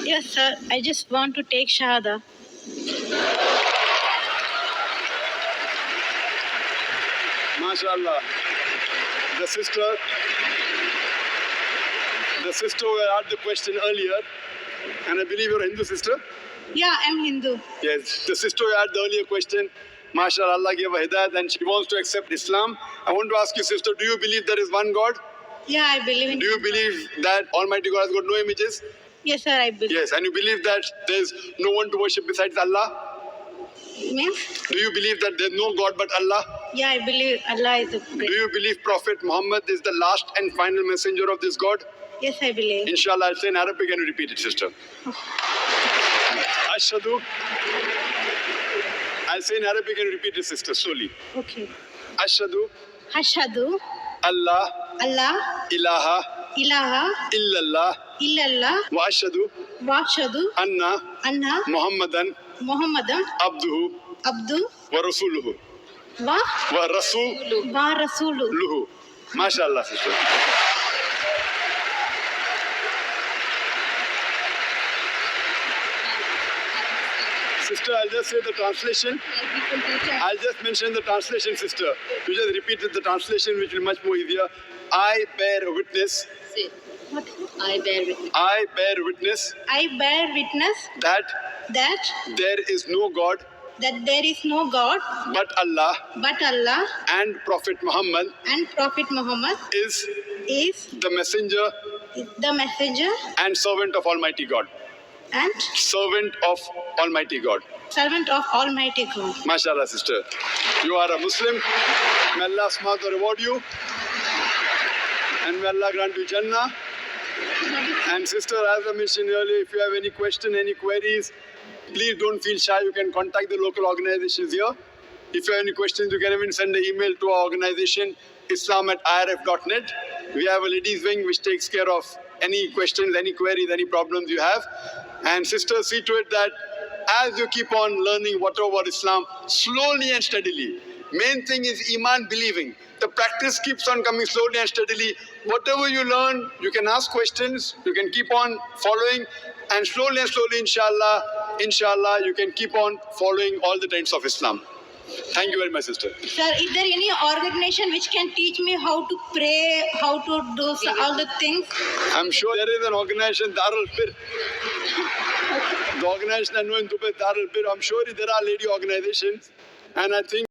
Yes, sir. I just want to take Shahada. MashaAllah. The sister who had the question earlier, and I believe you're a Hindu sister? Yeah, I'm Hindu. Yes, the sister who had the earlier question, MashaAllah, Allah gave her hidayat and she wants to accept Islam. I want to ask you, sister, do you believe there is one God? Yeah, I believe in. Do you believe that Almighty God has got no images? Yes, sir, I believe. Yes, and you believe that there's no one to worship besides Allah? Means? Do you believe that there's no God but Allah? Yeah, I believe Allah is the Do great. you believe Prophet Muhammad is the last and final messenger of this God? Yes, I believe. Inshallah, I'll say in Arabic and you repeat it, sister. Ashhadu. I'll say in Arabic and you repeat it, sister, slowly. Okay. Ashhadu Ashhadu Allah Allah ilaha ilaha illallah illallah wa ashhadu wa ashhadu anna Muhammadan Muhammadan abduhu abdu wa rasuluhu wa wa rasuluhu. rasulu. MashaAllah, sister. Sister, I'll just say the translation. I'll just mention the translation, sister. You just repeated the translation, which will be much more easier. I bear witness. Say, What? I bear witness I bear witness I bear witness that that there is no God there is no God but Allah, but Allah and Prophet Muhammad and Prophet Muhammad is is the messenger the messenger and servant of Almighty God. and Servant of Almighty God. servant of Almighty God. MashaAllah, sister. You are a Muslim. May Allah SWT reward you. And may Allah grant you Jannah. And sister, as I mentioned earlier, if you have any question, any queries, please don't feel shy. You can contact the local organizations here. If you have any questions, you can even send an email to our organization, islam@irf.net. We have a ladies wing which takes care of any questions, any queries, any problems you have. And sister, see to it that as you keep on learning whatever about Islam, slowly and steadily. Main thing is Iman, believing. The practice keeps on coming slowly and steadily. Whatever you learn, you can ask questions, you can keep on following, and slowly, inshallah, you can keep on following all the tenets of Islam. Thank you very much, sister. Sir, is there any organization which can teach me how to pray, how to do all the things? I'm sure there is an organization, Darul Bir. The organization I know in Dubai, Darul Bir. I'm sure there are lady organizations, and I think